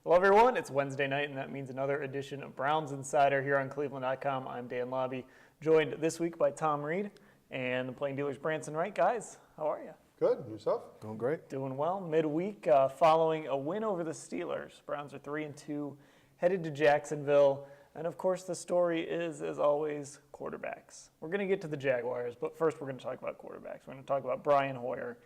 Hello everyone, it's Wednesday night and that means another edition of Browns Insider here on cleveland.com. I'm Dan Labbe, joined this week by Tom Reed and the Plain Dealer's Branson Wright. Guys, how are you? Good, and yourself? Doing great. Doing well. Midweek following a win over the Steelers. Browns are 3-2, headed to Jacksonville. And of course the story is, as always, quarterbacks. We're going to get to the Jaguars, but first we're going to talk about quarterbacks. We're going to talk about Brian Hoyer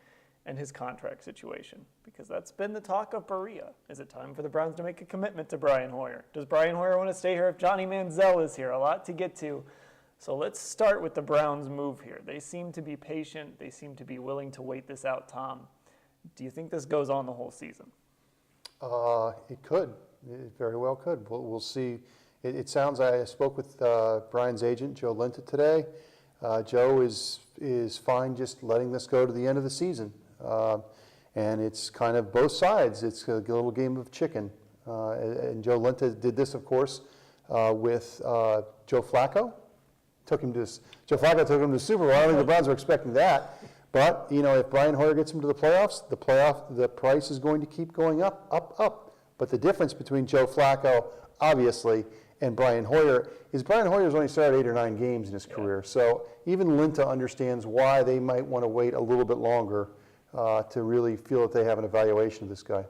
and his contract situation, because that's been the talk of Berea. Is it time for the Browns to make a commitment to Brian Hoyer? Does Brian Hoyer want to stay here if Johnny Manziel is here? A lot to get to. So let's start with the Browns' move here. They seem to be patient. They seem to be willing to wait this out, Tom. Do you think this goes on the whole season? It could. It very well could. We'll see. It sounds, I spoke with Brian's agent, Joe Linta, today. Joe is fine just letting this go to the end of the season. And it's kind of both sides. It's a little game of chicken. And Joe Linta did this, of course, with Joe Flacco. Joe Flacco took him to the Super Bowl. I don't think the Browns were expecting that. But, you know, if Brian Hoyer gets him to the playoffs, the price is going to keep going up, up, up. But the difference between Joe Flacco, obviously, and Brian Hoyer is Brian Hoyer's only started 8 or 9 games in his career. So even Linta understands why they might want to wait a little bit longer to really feel that they have an evaluation of this guy.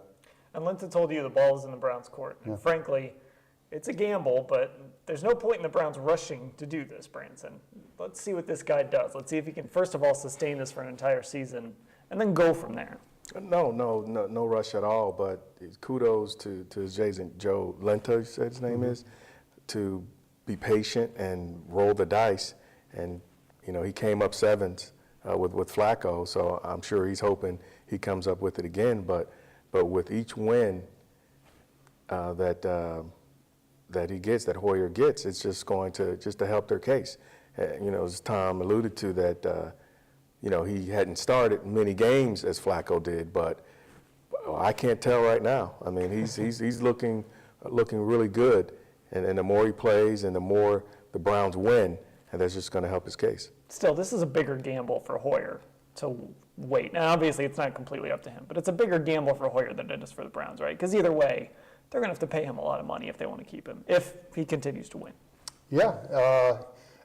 And Linta told you the ball is in the Browns' court. And frankly, it's a gamble, but there's no point in the Browns rushing to do this, Branson. Let's see what this guy does. Let's see if he can, first of all, sustain this for an entire season, and then go from there. No rush at all, but kudos to his agent, Joe Linta, you said his name is, to be patient and roll the dice. And, you know, he came up sevens with Flacco, so I'm sure he's hoping he comes up with it again. But with each win that he gets, that Hoyer gets, it's just going to help their case. You know, as Tom alluded to, that you know, he hadn't started many games as Flacco did, but I can't tell right now. I mean, he's looking really good, and the more he plays, and the more the Browns win, and that's just going to help his case. Still, this is a bigger gamble for Hoyer to wait. Now, obviously, it's not completely up to him, but it's a bigger gamble for Hoyer than it is for the Browns, right? Because either way, they're going to have to pay him a lot of money if they want to keep him, if he continues to win. Yeah.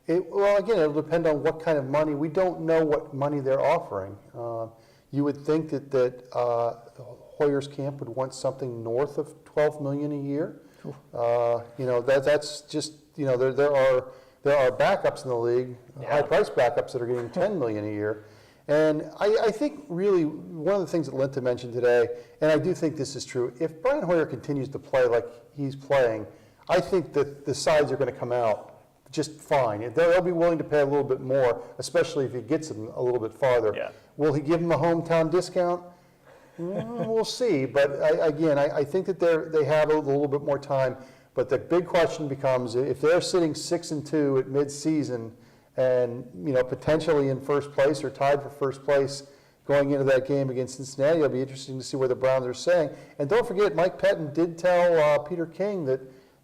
Well, again, it'll depend on what kind of money. We don't know what money they're offering. You would think that Hoyer's camp would want something north of $12 million a year. You know, that's just, you know, there are backups in the league, high-priced backups that are getting $10 million a year. And I think really one of the things that Linta mentioned today, and I do think this is true, if Brian Hoyer continues to play like he's playing, I think that the sides are going to come out just fine. They'll be willing to pay a little bit more, especially if he gets them a little bit farther. Yeah. Will he give them a hometown discount? We'll see. But I think that they have a little bit more time. But the big question becomes, if they're sitting 6-2 at mid-season, and you know, potentially in first place or tied for first place going into that game against Cincinnati, it'll be interesting to see where the Browns are saying. And don't forget, Mike-Pettine did tell Peter King that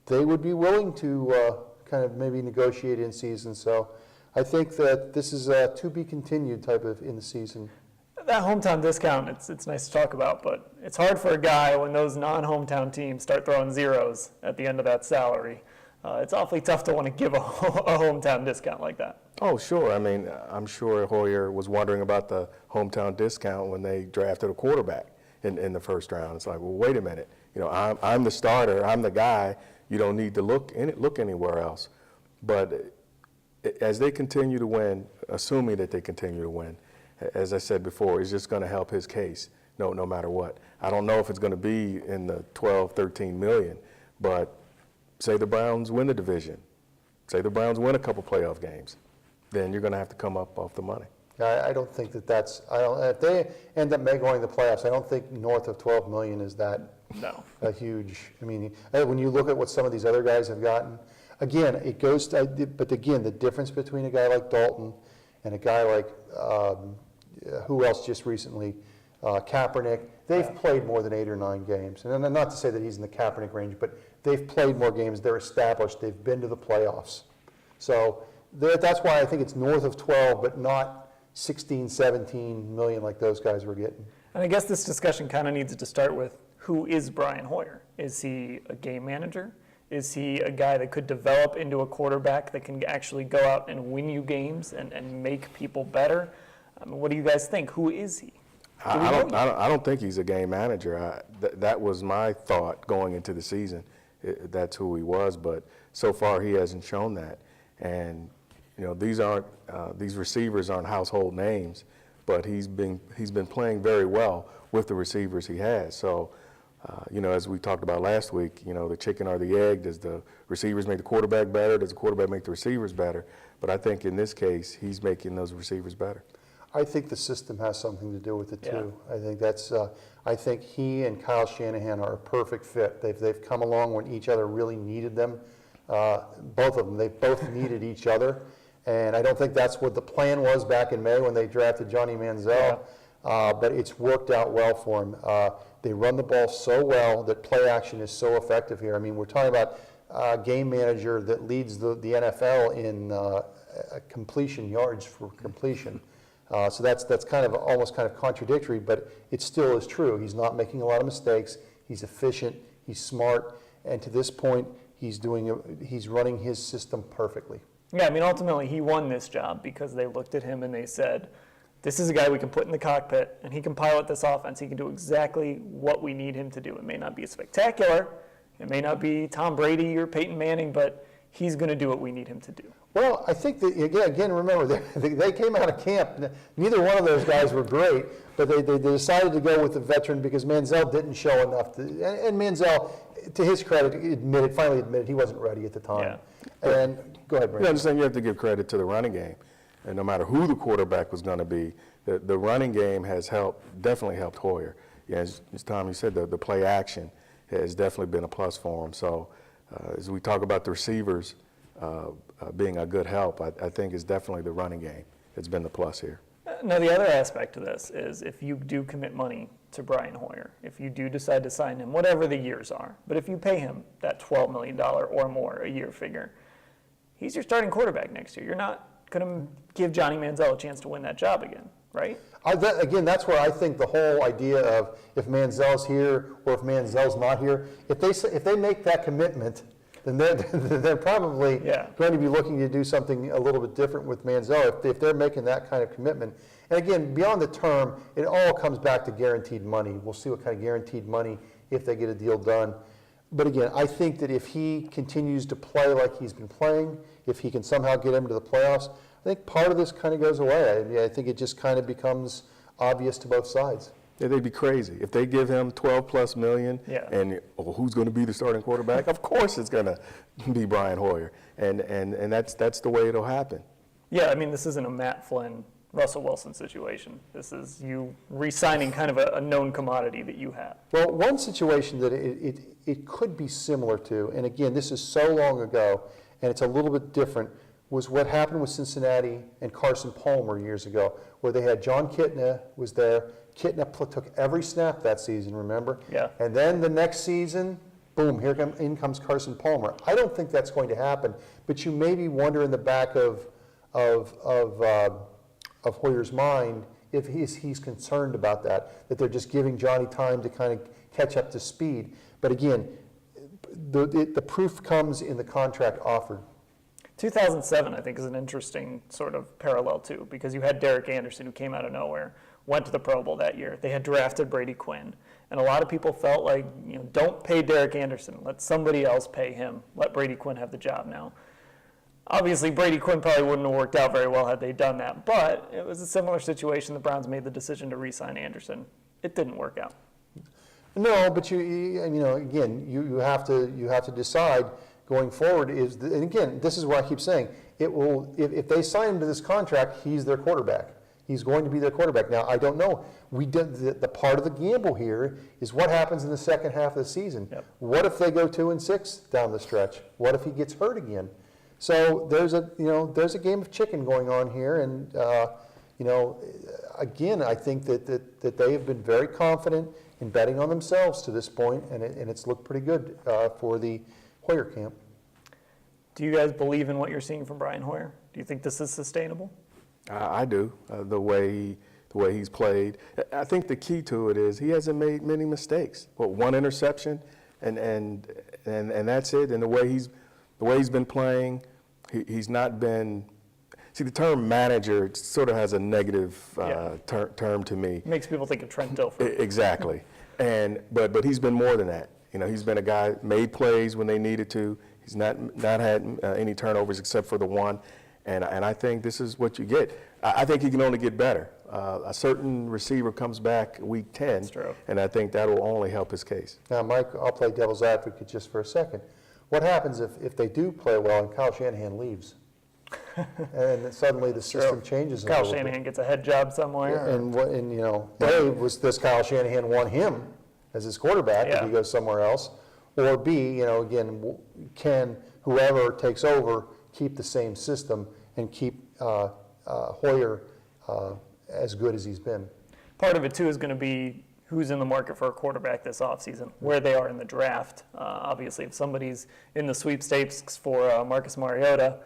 they would be willing to kind of maybe negotiate in season. So I think that this is a to be continued type of in the season. That hometown discount, it's nice to talk about, but it's hard for a guy when those non-hometown teams start throwing zeros at the end of that salary. It's awfully tough to want to give a hometown discount like that. Oh, sure. I mean, I'm sure Hoyer was wondering about the hometown discount when they drafted a quarterback in the first round. It's like, well, wait a minute. You know, I'm the starter. I'm the guy. You don't need to look anywhere else. But as they continue to win, assuming that they continue to win, as I said before, it's just going to help his case no matter what. I don't know if it's going to be in the 12, 13 million, but say the Browns win the division, say the Browns win a couple playoff games, then you're going to have to come up off the money. I don't think that's. If they end up going to the playoffs, I don't think north of 12 million is that a huge. I mean, when you look at what some of these other guys have gotten, again, it goes. But again, the difference between a guy like Dalton and a guy like who else just recently, Kaepernick. They've played more than 8 or 9 games, and not to say that he's in the Kaepernick range, but they've played more games. They're established. They've been to the playoffs. So that's why I think it's north of 12, but not 16, 17 million like those guys were getting. And I guess this discussion kind of needs to start with who is Brian Hoyer? Is he a game manager? Is he a guy that could develop into a quarterback that can actually go out and win you games and make people better? What do you guys think? Who is he? I don't think he's a game manager. That was my thought going into the season. That's who he was, but so far he hasn't shown that. And these receivers aren't household names, but he's been playing very well with the receivers he has. So, as we talked about last week, the chicken or the egg, does the receivers make the quarterback better? Does the quarterback make the receivers better? But I think in this case, he's making those receivers better. I think the system has something to do with it too. Yeah. I think I think he and Kyle Shanahan are a perfect fit. They've come along when each other really needed them. Both of them, they both needed each other. And I don't think that's what the plan was back in May when they drafted Johnny Manziel. Yeah. But it's worked out well for him. They run the ball so well that play action is so effective here. I mean, we're talking about a game manager that leads the NFL in completion yards for completion. So that's kind of almost kind of contradictory, but it still is true. He's not making a lot of mistakes. He's efficient. He's smart, and to this point, he's running his system perfectly. Yeah, I mean, ultimately, he won this job because they looked at him and they said, this is a guy we can put in the cockpit, and he can pilot this offense. He can do exactly what we need him to do. It may not be spectacular. It may not be Tom Brady or Peyton Manning, but he's going to do what we need him to do. Well, I think that, again, remember, they came out of camp. Neither one of those guys were great, but they decided to go with the veteran because Manziel didn't show enough. And Manziel, to his credit, finally admitted he wasn't ready at the time. Yeah. And go ahead, Brandon. I'm saying you have to give credit to the running game. And no matter who the quarterback was going to be, the running game has definitely helped Hoyer. Yeah, as Tom, you said, the play action has definitely been a plus for him. So as we talk about the receivers being a good help, I think it's definitely the running game that's been the plus here. Now, the other aspect to this is if you do commit money to Brian Hoyer, if you do decide to sign him, whatever the years are, but if you pay him that $12 million or more a year figure, he's your starting quarterback next year. You're not going to give Johnny Manziel a chance to win that job again, right? Again, that's where I think the whole idea of if Manziel's here or if Manziel's not here, if they make that commitment, then they're probably going to be looking to do something a little bit different with Manziel if they're making that kind of commitment. And again, beyond the term, it all comes back to guaranteed money. We'll see what kind of guaranteed money if they get a deal done. But again, I think that if he continues to play like he's been playing, if he can somehow get him to the playoffs, I think part of this kind of goes away. I think it just kind of becomes obvious to both sides. Yeah, they'd be crazy. If they give him $12+ million and who's going to be the starting quarterback? Of course it's going to be Brian Hoyer. And that's the way it'll happen. Yeah, I mean, this isn't a Matt Flynn, Russell Wilson situation. This is you re-signing kind of a known commodity that you have. Well, one situation that it could be similar to, and again, this is so long ago, and it's a little bit different, was what happened with Cincinnati and Carson Palmer years ago, where they had John Kitna was there. Kitna took every snap that season, remember? Yeah. And then the next season, boom, in comes Carson Palmer. I don't think that's going to happen, but you maybe wonder in the back of Hoyer's mind if he's concerned about that they're just giving Johnny time to kind of catch up to speed. But again, the proof comes in the contract offered. 2007, I think, is an interesting sort of parallel, too, because you had Derek Anderson, who came out of nowhere, went to the Pro Bowl that year. They had drafted Brady Quinn. And a lot of people felt like, don't pay Derek Anderson. Let somebody else pay him. Let Brady Quinn have the job now. Obviously, Brady Quinn probably wouldn't have worked out very well had they done that. But it was a similar situation. The Browns made the decision to re-sign Anderson. It didn't work out. No, but you have to decide going forward and again, this is what I keep saying. It will if they sign him to this contract, he's their quarterback. He's going to be their quarterback. Now, I don't know. We did the part of the gamble here is what happens in the second half of the season. Yep. What if they go 2-6 down the stretch? What if he gets hurt again? So there's a game of chicken going on here, and again, I think that they have been very confident in betting on themselves to this point, and it's looked pretty good for the Hoyer camp. Do you guys believe in what you're seeing from Brian Hoyer? Do you think this is sustainable? I do. The way the way he's played. I think the key to it is he hasn't made many mistakes. One interception, and that's it. And the way he's been playing, he's not been. See, the term manager sort of has a negative term to me. Makes people think of Trent Dilfer. Exactly. But he's been more than that. He's been a guy made plays when they needed to. He's not had any turnovers except for the one. And I think this is what you get. I think he can only get better. A certain receiver comes back week 10. That's true. And I think that will only help his case. Now, Mike, I'll play devil's advocate just for a second. What happens if they do play well and Kyle Shanahan leaves? And then suddenly the system changes a Kyle little bit. Shanahan gets a head job somewhere. Does Kyle Shanahan want him as his quarterback if he goes somewhere else? Or B, again, can whoever takes over keep the same system and keep Hoyer as good as he's been? Part of it, too, is going to be who's in the market for a quarterback this offseason, where they are in the draft. Obviously, if somebody's in the sweepstakes for Marcus Mariota,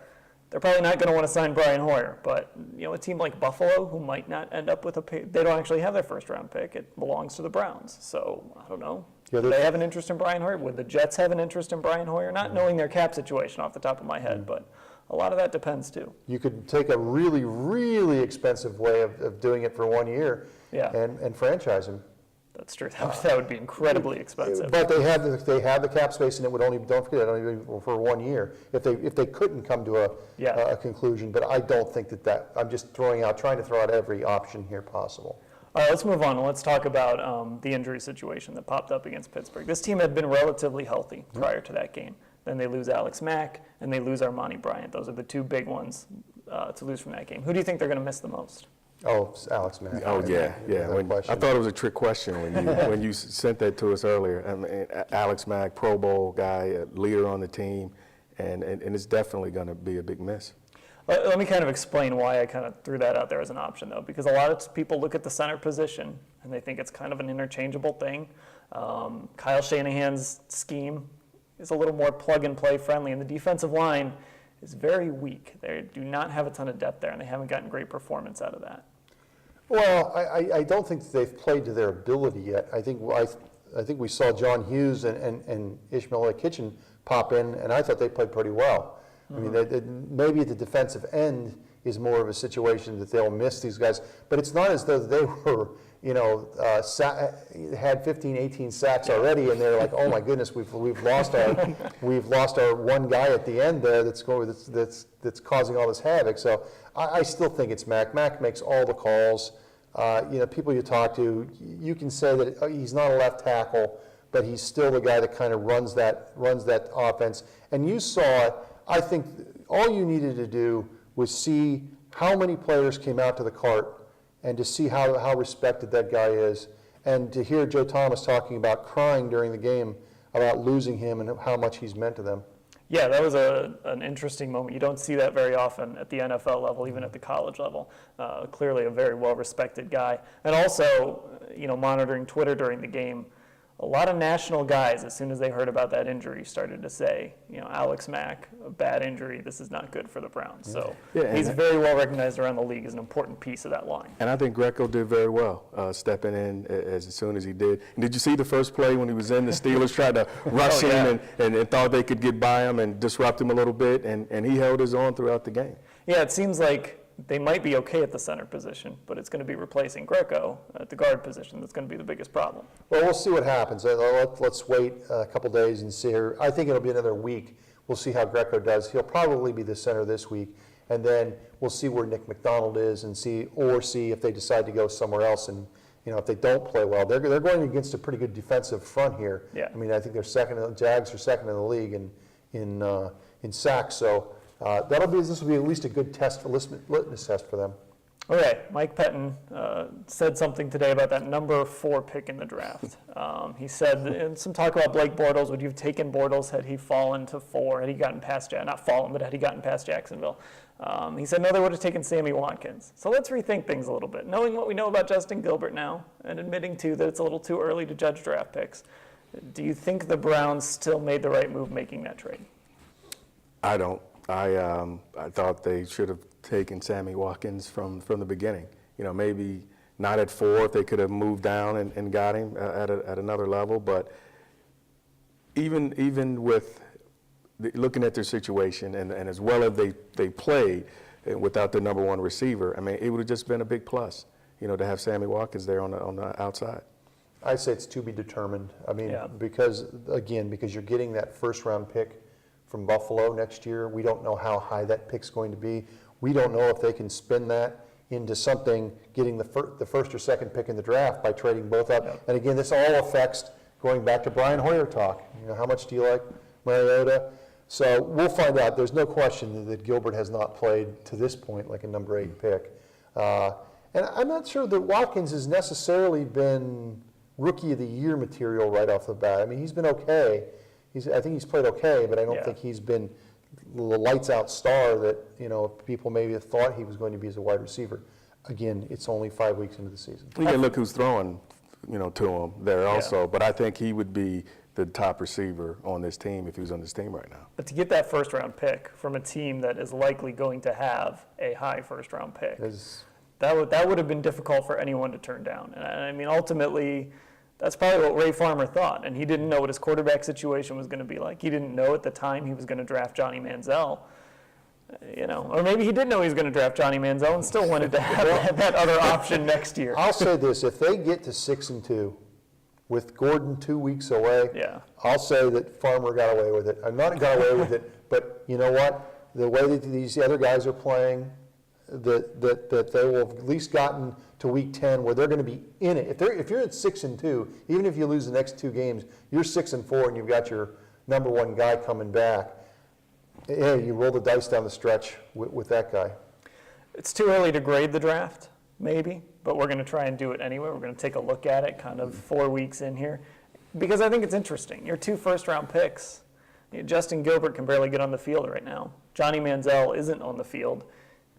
they're probably not going to want to sign Brian Hoyer. But, a team like Buffalo, who might not end up with they don't actually have their first-round pick. It belongs to the Browns. So, I don't know. Do they have an interest in Brian Hoyer? Would the Jets have an interest in Brian Hoyer? Not knowing their cap situation off the top of my head, but a lot of that depends, too. You could take a really, really expensive way of doing it for 1 year and franchise him. That's true. That would be incredibly expensive. But they have the cap space, and it would only, don't forget, only be for 1 year if they couldn't come to a conclusion. But I don't think that I'm just trying to throw out every option here possible. All right, let's move on and let's talk about the injury situation that popped up against Pittsburgh. This team had been relatively healthy prior to that game. Then they lose Alex Mack and they lose Armani Bryant. Those are the two big ones to lose from that game. Who do you think they're going to miss the most? Oh, Alex Mack. Oh, yeah. I thought it was a trick question when you sent that to us earlier. I mean, Alex Mack, Pro Bowl guy, a leader on the team, and it's definitely going to be a big miss. Let me kind of explain why I kind of threw that out there as an option, though, because a lot of people look at the center position and they think it's kind of an interchangeable thing. Kyle Shanahan's scheme is a little more plug-and-play friendly, and the defensive line is very weak. They do not have a ton of depth there, and they haven't gotten great performance out of that. Well, I don't think that they've played to their ability yet. I think we saw John Hughes and Ishmael Kitchen pop in, and I thought they played pretty well. I mean, maybe the defensive end is more of a situation that they'll miss these guys, but it's not as though they were, had 15, 18 sacks already, and they're like, oh my goodness, we've lost our one guy at the end there that's causing all this havoc. So I still think it's Mack. Mack makes all the calls. People you talk to, you can say that he's not a left tackle, but he's still the guy that kind of runs that offense. And you saw it. I think all you needed to do was see how many players came out to the cart and to see how respected that guy is, and to hear Joe Thomas talking about crying during the game about losing him and how much he's meant to them. Yeah, that was an interesting moment. You don't see that very often at the NFL level, even at the college level. Clearly a very well-respected guy. And also, monitoring Twitter during the game, a lot of national guys, as soon as they heard about that injury, started to say, Alex Mack, a bad injury, this is not good for the Browns. So he's very well recognized around the league as an important piece of that line. And I think Greco did very well, stepping in as soon as he did. And did you see the first play when he was in? The Steelers tried to rush him and thought they could get by him and disrupt him a little bit, and he held his own throughout the game. Yeah, it seems like they might be okay at the center position, but it's going to be replacing Greco at the guard position that's going to be the biggest problem. Well, we'll see what happens. Let's wait a couple days and see her. I think it'll be another week. We'll see how Greco does. He'll probably be the center this week, and then we'll see where Nick McDonald is and see if they decide to go somewhere else. And if they don't play well, they're going against a pretty good defensive front here. Yeah. I mean, I think Jags are second in the league in sacks. So. This will be at least a good litmus test for them. Okay, Mike Pettine said something today about that number 4 pick in the draft. He said, in some talk about Blake Bortles, would you have taken Bortles had he fallen to 4, had he gotten past, not fallen, but had he gotten past Jacksonville? He said, no, they would have taken Sammy Watkins. So let's rethink things a little bit. Knowing what we know about Justin Gilbert now, and admitting, too, that it's a little too early to judge draft picks, do you think the Browns still made the right move making that trade? I don't. I thought they should have taken Sammy Watkins from the beginning. Maybe not at 4 if they could have moved down and got him at another level. But even with looking at their situation and as well as they played without the number 1 receiver, I mean, it would have just been a big plus, to have Sammy Watkins there on the outside. I say it's to be determined. I mean, Yeah. because you're getting that first-round pick from Buffalo next year. We don't know how high that pick's going to be. We don't know if they can spin that into something, getting the first or second pick in the draft by trading both up. Yep. And again, this all affects, going back to Brian Hoyer talk, how much do you like Mariota? So we'll find out. There's no question that Gilbert has not played to this point like a number 8 pick. And I'm not sure that Watkins has necessarily been Rookie of the Year material right off the bat. I mean, he's been okay. I think he's played okay, but I don't think he's been the lights-out star that people maybe have thought he was going to be as a wide receiver. Again, it's only 5 weeks into the season. You can look who's throwing, to him there also. But I think he would be the top receiver on this team if he was on this team right now. But to get that first-round pick from a team that is likely going to have a high first-round pick, that would have been difficult for anyone to turn down. And I mean, ultimately, that's probably what Ray Farmer thought, and he didn't know what his quarterback situation was going to be like. He didn't know at the time he was going to draft Johnny Manziel, or maybe he did know he was going to draft Johnny Manziel and still wanted to have that other option next year. I'll say this: if they get to 6-2, with Gordon 2 weeks away, I'll say that Farmer got away with it. I'm not got away with it, but you know what? The way that these other guys are playing, that they will have at least gotten to week 10 where they're going to be in it. If you're at 6-2, even if you lose the next 2 games, you're 6-4 and you've got your number 1 guy coming back. Hey, you roll the dice down the stretch with that guy. It's too early to grade the draft, maybe, but we're going to try and do it anyway. We're going to take a look at it kind of 4 weeks in here because I think it's interesting. Your 2 first-round picks, Justin Gilbert can barely get on the field right now. Johnny Manziel isn't on the field.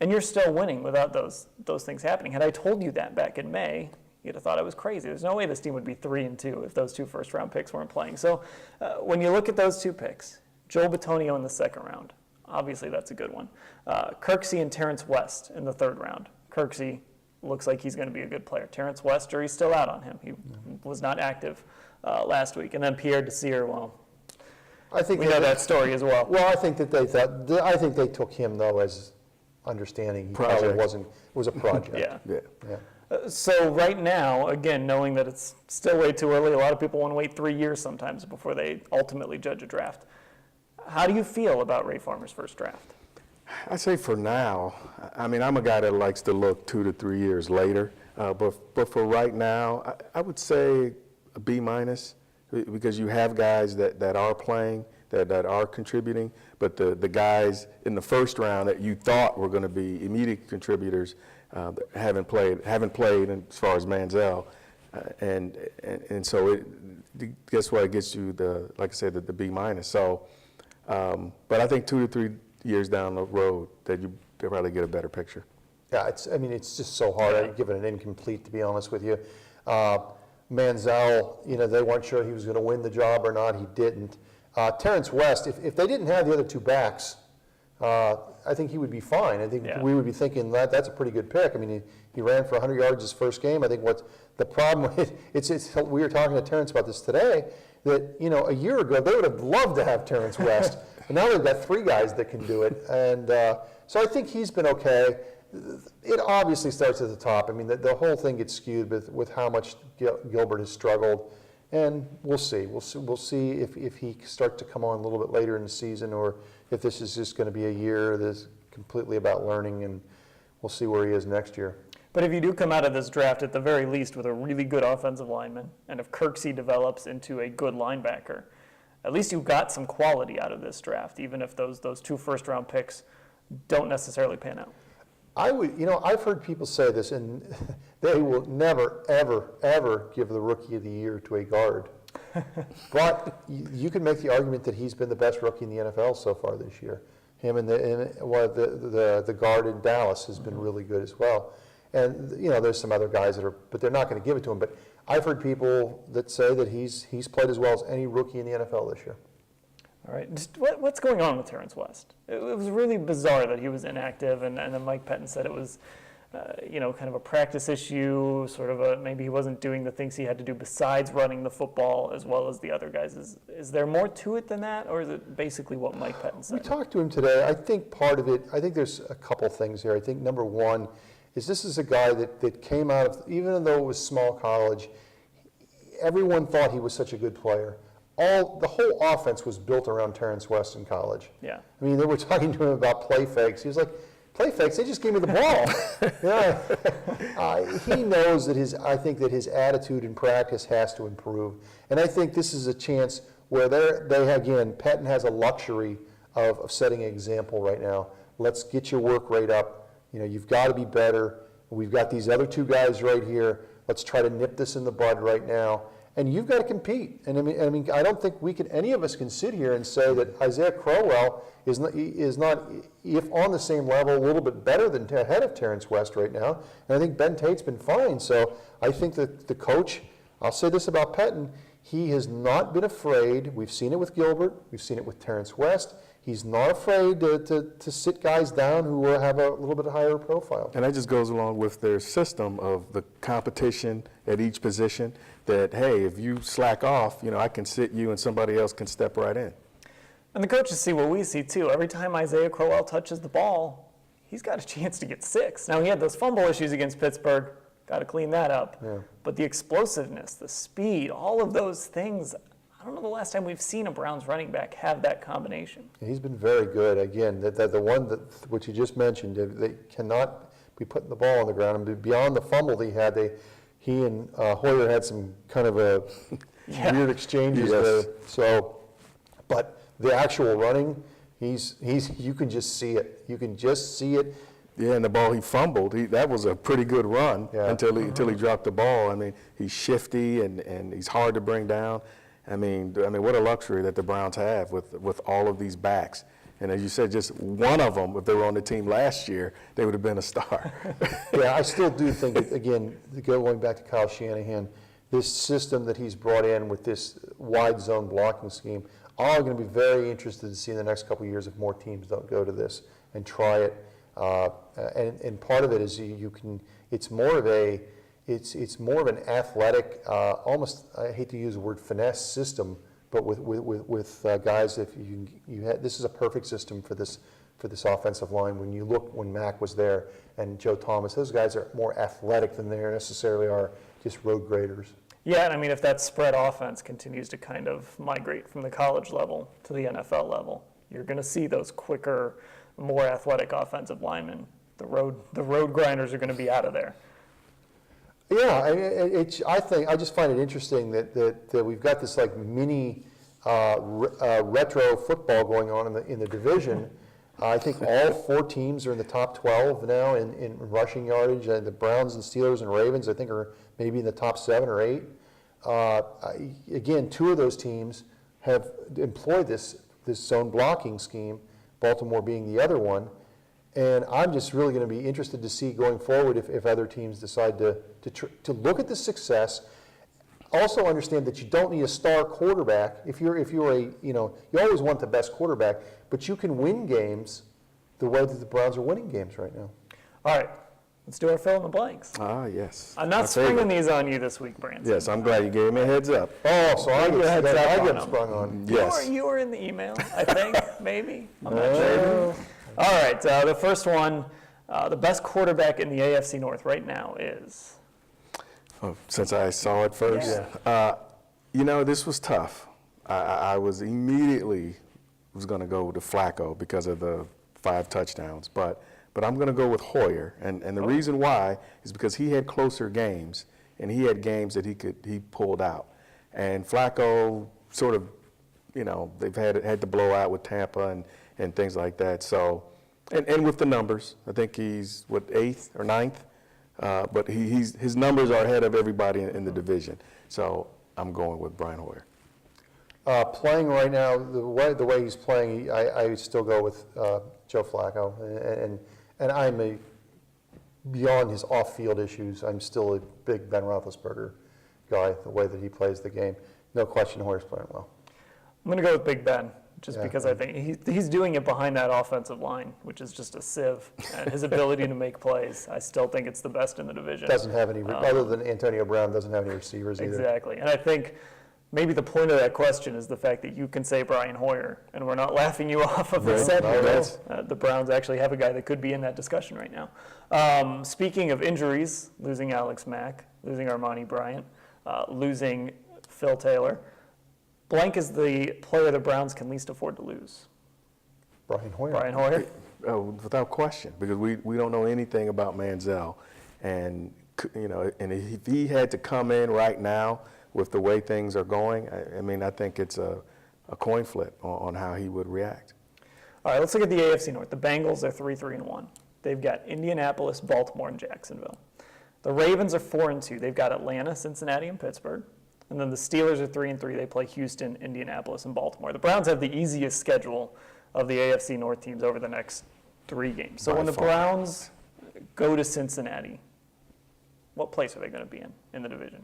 And you're still winning without those things happening. Had I told you that back in May, you'd have thought I was crazy. There's no way this team would be 3-2 if those 2 first-round picks weren't playing. So when you look at those 2 picks, Joel Bitonio in the 2nd round, obviously that's a good one. Kirksey and Terrence West in the 3rd round. Kirksey looks like he's going to be a good player. Terrence West, jury's still out on him. He was not active last week. And then Pierre Desir, I think we know that story as well. Well, I think that I think they took him though as understanding he probably was a project. Yeah. So right now, again, knowing that it's still way too early, a lot of people want to wait 3 years sometimes before they ultimately judge a draft. How do you feel about Ray Farmer's first draft? I say for now, I mean, I'm a guy that likes to look 2 to 3 years later, but for right now, I would say a B- because you have guys that are playing, that are contributing, but the guys in the first round that you thought were going to be immediate contributors haven't played as far as Manziel, and so guess what? It gets you like I said, the B-. So, but I think 2 to 3 years down the road that you probably get a better picture. Yeah, it's just so hard. I'd give it an incomplete, to be honest with you. Manziel, they weren't sure he was going to win the job or not. He didn't. Terrence West, if they didn't have the other 2 backs, I think he would be fine. I think we would be thinking that's a pretty good pick. I mean, he ran for 100 yards his first game. I think what's the problem with we were talking to Terrence about this today, that, a year ago they would have loved to have Terrence West. And now they've got 3 guys that can do it. And so I think he's been okay. It obviously starts at the top. I mean, the whole thing gets skewed with how much Gilbert has struggled. And we'll see. We'll see if he starts to come on a little bit later in the season, or if this is just going to be a year that's completely about learning, and we'll see where he is next year. But if you do come out of this draft at the very least with a really good offensive lineman, and if Kirksey develops into a good linebacker, at least you got some quality out of this draft, even if those 2 first-round picks don't necessarily pan out. I've heard people say this, and they will never, ever, ever give the Rookie of the Year to a guard. But you can make the argument that he's been the best rookie in the NFL so far this year. Him and the guard in Dallas has been really good as well. And there's some other guys but they're not going to give it to him. But I've heard people that say that he's played as well as any rookie in the NFL this year. All right, just what's going on with Terrence West? It was really bizarre that he was inactive, and then Mike Pettine said it was kind of a practice issue, sort of maybe he wasn't doing the things he had to do besides running the football as well as the other guys. Is there more to it than that, or is it basically what Mike Pettine said? We talked to him today. I think part of it, I think there's a couple things here. I think number one is this is a guy that came out of, even though it was small college, everyone thought he was such a good player. The whole offense was built around Terrence West in college. Yeah. I mean, they were talking to him about play fakes. He was like, play fakes, they just gave me the ball. He knows that I think that his attitude in practice has to improve. And I think this is a chance where again, Pettine has a luxury of setting an example right now. Let's get your work rate up. You've got to be better. We've got these other two guys right here. Let's try to nip this in the bud right now. And you've got to compete. And I mean, I don't think any of us can sit here and say that Isaiah Crowell is not, if on the same level, a little bit better than ahead of Terrence West right now. And I think Ben Tate's been fine. So I think that the coach, I'll say this about Pettine, he has not been afraid. We've seen it with Gilbert. We've seen it with Terrence West. He's not afraid to sit guys down who have a little bit higher profile. And that just goes along with their system of the competition at each position that, hey, if you slack off, I can sit you and somebody else can step right in. And the coaches see what we see too. Every time Isaiah Crowell touches the ball, he's got a chance to get 6. Now, he had those fumble issues against Pittsburgh. Got to clean that up. Yeah. But the explosiveness, the speed, all of those things, I don't know the last time we've seen a Browns running back have that combination. He's been very good. Again, the one which you just mentioned, they cannot be putting the ball on the ground. And beyond the fumble he had, he and Hoyer had some kind of a weird exchanges there. So, but the actual running, you can just see it. You can just see it. Yeah, and the ball he fumbled, that was a pretty good run until he dropped the ball. I mean, he's shifty and he's hard to bring down. I mean, what a luxury that the Browns have with all of these backs. And as you said, just one of them, if they were on the team last year, they would have been a star. Yeah, I still do think, again, going back to Kyle Shanahan, this system that he's brought in with this wide zone blocking scheme, I'm going to be very interested to see in the next couple of years if more teams don't go to this and try it. And part of it is it's more of an athletic, almost, I hate to use the word finesse system, but with guys, this is a perfect system for this offensive line. When Mac was there and Joe Thomas, those guys are more athletic than they necessarily are just road graders. Yeah, and I mean, if that spread offense continues to kind of migrate from the college level to the NFL level, you're going to see those quicker, more athletic offensive linemen. The road grinders are going to be out of there. Yeah, I just find it interesting that we've got this like mini retro football going on in the division. I think all 4 teams are in the top 12 now in rushing yardage. The Browns and Steelers and Ravens, I think, are maybe in the top 7 or 8. Again, 2 of those teams have employed this zone blocking scheme, Baltimore being the other one. And I'm just really going to be interested to see going forward if other teams decide to look at the success. Also understand that you don't need a star quarterback. If you're you always want the best quarterback, but you can win games the way that the Browns are winning games right now. All right, let's do our fill in the blanks. Yes. I'm not springing these on you this week, Branson. Yes, I'm glad you gave me a heads up. Oh, so I get sprung on. Yes. You were in the email, I think, maybe. I'm not sure. All right, the first one, the best quarterback in the AFC North right now is? Since I saw it first, this was tough. I was immediately going to go with Flacco because of the 5 touchdowns, but I'm going to go with Hoyer, and the reason why is because he had closer games, and he had games that he pulled out, and Flacco sort of, they've had to blow out with Tampa and things like that. So, and with the numbers, I think he's 8th or 9th. But his numbers are ahead of everybody in the division. So I'm going with Brian Hoyer. Playing right now, the way he's playing, I still go with Joe Flacco. And I'm beyond his off-field issues, I'm still a big Ben Roethlisberger guy, the way that he plays the game. No question Hoyer's playing well. I'm going to go with Big Ben. just Yeah. because I think he's doing it behind that offensive line, which is just a sieve. And his ability to make plays, I still think it's the best in the division. Doesn't have any, other than Antonio Brown, doesn't have any receivers either. Exactly. And I think maybe the point of that question is the fact that you can say Brian Hoyer, and we're not laughing you off of the Right. set No, here. no. The Browns actually have a guy that could be in that discussion right now. Speaking of injuries, losing Alex Mack, losing Armani Bryant, losing Phil Taylor, blank is the player the Browns can least afford to lose. Brian Hoyer. Brian Hoyer? Without question, because we don't know anything about Manziel, and and if he had to come in right now with the way things are going, I mean, I think it's a coin flip on how he would react. All right, let's look at the AFC North. The Bengals are 3-3-1. They've got Indianapolis, Baltimore, and Jacksonville. The Ravens are 4-2. They've got Atlanta, Cincinnati, and Pittsburgh. And then the Steelers are 3-3. They play Houston, Indianapolis, and Baltimore. The Browns have the easiest schedule of the AFC North teams over the next 3 games. So By when the far. Browns go to Cincinnati, what place are they going to be in the division?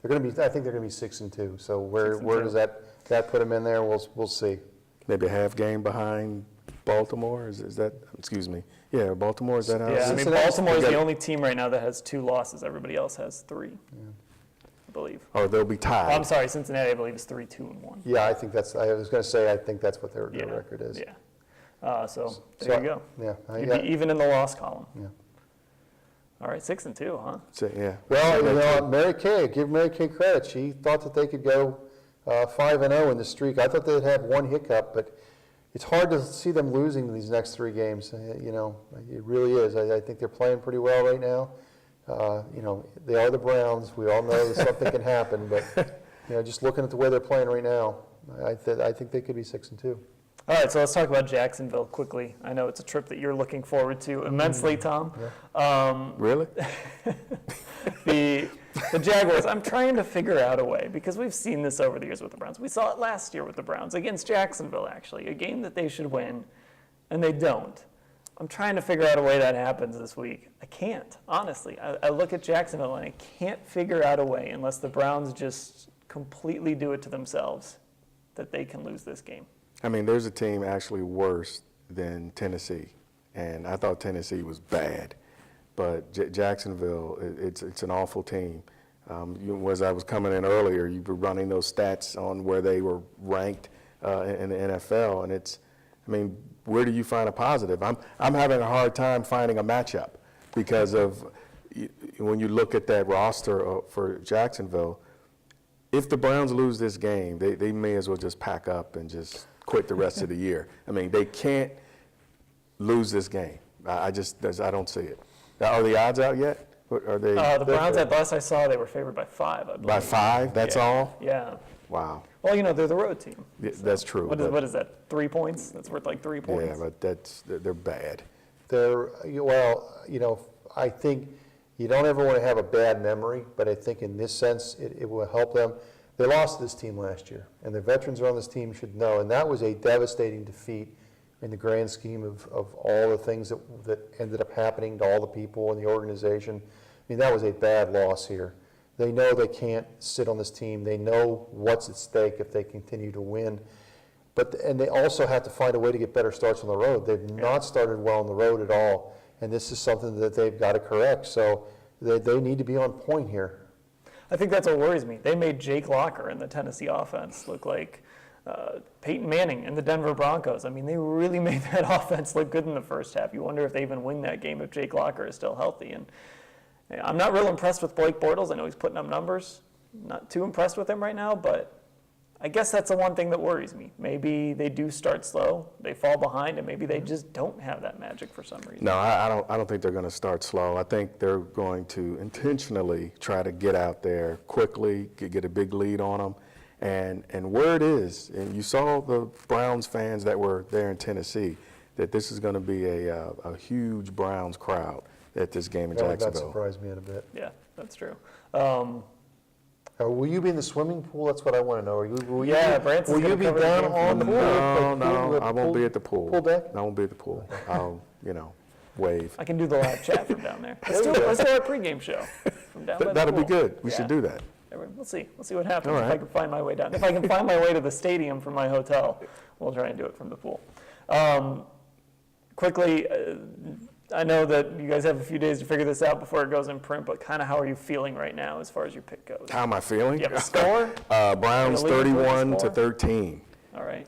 They're going to be. I think they're going to be 6-2. So where 6-2. does that put them in there? We'll see. Maybe a half game behind Baltimore. Is that? Excuse me. Yeah, Baltimore. Is that how? Yeah, I mean, Cincinnati- Baltimore is they the got- only team right now that has 2 losses. Everybody else has 3, I believe. Or they'll be tied. Oh, I'm sorry, Cincinnati, I believe, is 3-2-1. Yeah, I think that's. I was going to say. I think that's what their Yeah, record is. Yeah. So there you go. Yeah. You'd be even in the loss column. Yeah. All right, 6-2, huh? So, yeah. Well, Mary Kay, give Mary Kay credit. She thought that they could go 5-0 in the streak. I thought they'd have one hiccup, but it's hard to see them losing these next 3 games. It really is. I think they're playing pretty well right now. They are the Browns. We all know that something can happen, but just looking at the way they're playing right now, I think they could be 6-2. All right, so let's talk about Jacksonville quickly. I know it's a trip that you're looking forward to immensely, Tom. Really? The Jaguars, I'm trying to figure out a way, because we've seen this over the years with the Browns. We saw it last year with the Browns against Jacksonville, actually, a game that they should win, and they don't. I'm trying to figure out a way that happens this week. I can't, honestly. I look at Jacksonville, and I can't figure out a way, unless the Browns just completely do it to themselves, that they can lose this game. I mean, there's a team actually worse than Tennessee, and I thought Tennessee was bad, but Jacksonville, it's an awful team. As I was coming in earlier, you were running those stats on where they were ranked in the NFL, and where do you find a positive? I'm having a hard time finding a matchup because of when you look at that roster for Jacksonville. If the Browns lose this game, they may as well just pack up and just quit the rest of the year. I mean, they can't lose this game. I don't see it. Are the odds out yet? Are they? The Browns, at last I saw, they were favored by 5, I believe. By 5? That's Yeah. all? Yeah. Wow. Well, they're the road team. Yeah, that's true. What is that, 3 points? That's worth like 3 points. Yeah, but they're bad. I think you don't ever want to have a bad memory, but I think in this sense, it will help them. They lost to this team last year, and the veterans on this team should know, and that was a devastating defeat in the grand scheme of all the things that ended up happening to all the people in the organization. I mean, that was a bad loss here. They know they can't sit on this team. They know what's at stake if they continue to win. And they also have to find a way to get better starts on the road. They've not started well on the road at all, and this is something that they've got to correct. So they need to be on point here. I think that's what worries me. They made Jake Locker in the Tennessee offense look like Peyton Manning in the Denver Broncos. I mean, they really made that offense look good in the first half. You wonder if they even win that game if Jake Locker is still healthy. And I'm not real impressed with Blake Bortles. I know he's putting up numbers. Not too impressed with him right now, but I guess that's the one thing that worries me. Maybe they do start slow, they fall behind, and maybe they just don't have that magic for some reason. No, I don't think they're going to start slow. I think they're going to intentionally try to get out there quickly, get a big lead on them. And where it is, and you saw the Browns fans that were there in Tennessee, that this is going to be a huge Browns crowd at this game in Jacksonville. That surprised me in a bit. Yeah, that's true. Will you be in the swimming pool? That's what I want to know. Will Branson's you gonna be cover the down game on the from pool? No, I won't be at the pool. Pool deck? I won't be at the pool. I'll, wave. I can do the live chat from down there. Let's do our pregame show from down by the That'll be pool. good. We Yeah. should do that. We'll see. We'll see what happens All if I right. can find my way down. If I can find my way to the stadium from my hotel, we'll try and do it from the pool. Quickly, I know that you guys have a few days to figure this out before it goes in print, but kind of how are you feeling right now as far as your pick goes? How am I feeling? You have a score? Browns Are you gonna lead with a 31 to score? 13. All right.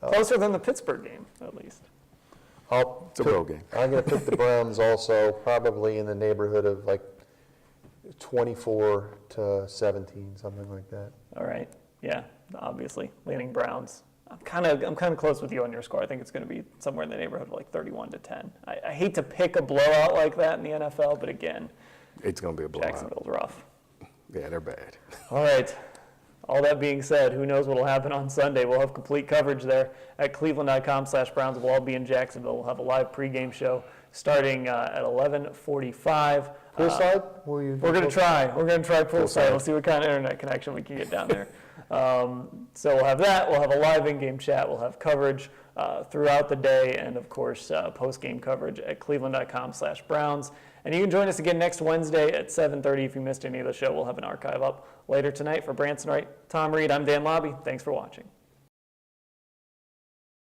Closer than the Pittsburgh game, at least. It's a road game. I'm going to pick the Browns also, probably in the neighborhood of like 24 to 17, something like that. All right. Yeah, obviously, leaning Browns. I'm kind of close with you on your score. I think it's going to be somewhere in the neighborhood of like 31 to 10. I hate to pick a blowout like that in the NFL, but again, It's going to be a blowout. Jacksonville's rough. Yeah, they're bad. All right. All that being said, who knows what will happen on Sunday? We'll have complete coverage there at cleveland.com/Browns. We'll all be in Jacksonville. We'll have a live pregame show starting at 11:45. Poolside? Will you? We're going to try. We're going to try poolside. Poolside. We'll see what kind of internet connection we can get down there. So we'll have that. We'll have a live in-game chat. We'll have coverage throughout the day, and of course, post-game coverage at cleveland.com/Browns. And you can join us again next Wednesday at 7:30. If you missed any of the show, we'll have an archive up later tonight. For Branson Wright, Tom Reed, I'm Dan Labbe. Thanks for watching.